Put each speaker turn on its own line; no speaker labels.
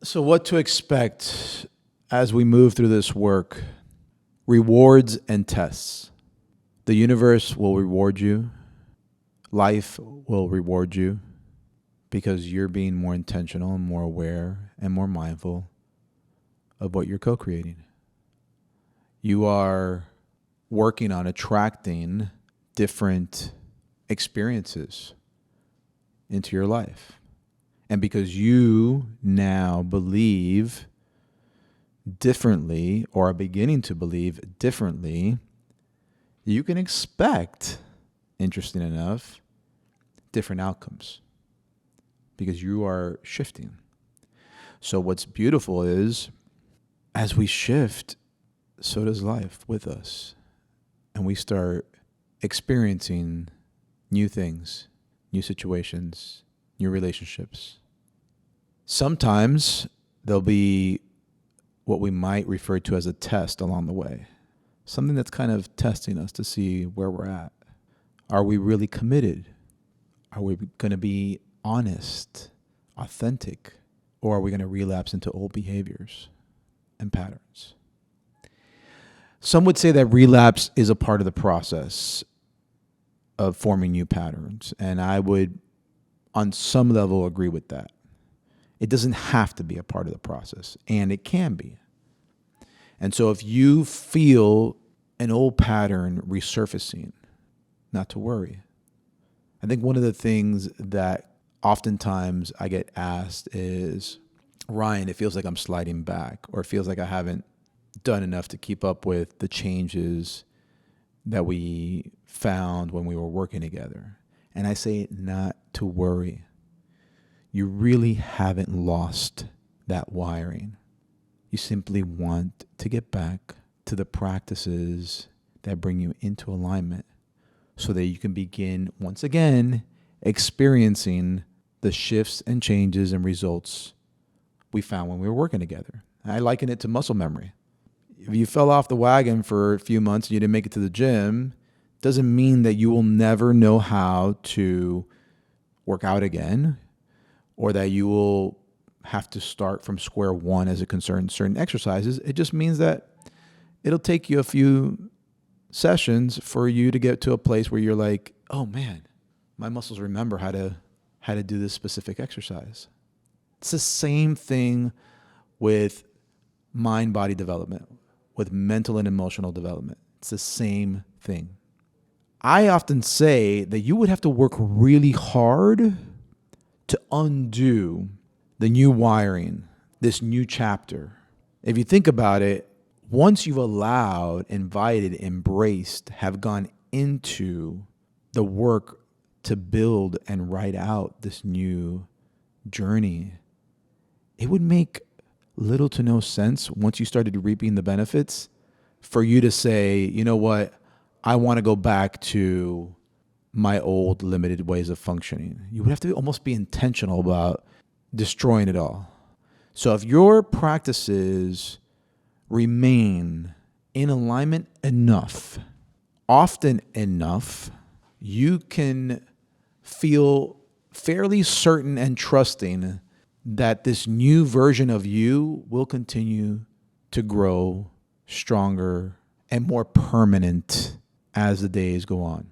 So, what to expect as we move through this work? Rewards and tests. The universe will reward you, life will reward you because you're being more intentional and more aware and more mindful of what you're co creating. You are working on attracting different experiences into your life. And because you now believe differently or are beginning to believe differently, you can expect, interesting enough, different outcomes because you are shifting. So what's beautiful is as we shift, so does life with us. And we start experiencing new things, new situations, new relationships. Sometimes there'll be what we might refer to as a test along the way, something that's kind of testing us to see where we're at. Are we really committed? Are we going to be honest, authentic, or are we going to relapse into old behaviors and patterns? Some would say that relapse is a part of the process of forming new patterns, and I would, on some level, agree with that. It doesn't have to be a part of the process, and it can be. And so if you feel an old pattern resurfacing, not to worry. I think one of the things that oftentimes I get asked is, Ryan, it feels like I'm sliding back, or it feels like I haven't done enough to keep up with the changes that we found when we were working together. And I say not to worry. You really haven't lost that wiring. You simply want to get back to the practices that bring you into alignment so that you can begin once again experiencing the shifts and changes and results we found when we were working together. I liken it to muscle memory. If you fell off the wagon for a few months and you didn't make it to the gym, doesn't mean that you will never know how to work out again, or that you will have to start from square one as it concerns certain exercises. It just means that it'll take you a few sessions for you to get to a place where you're like, oh man, my muscles remember how to do this specific exercise. It's the same thing with mind-body development, with mental and emotional development. It's the same thing. I often say that you would have to work really hard to undo the new wiring, this new chapter. If you think about it, once you've allowed, invited, embraced, have gone into the work to build and write out this new journey, it would make little to no sense once you started reaping the benefits for you to say, you know what, I want to go back to my old limited ways of functioning. You would have to almost be intentional about destroying it all. So if your practices remain in alignment enough, often enough, you can feel fairly certain and trusting that this new version of you will continue to grow stronger and more permanent as the days go on.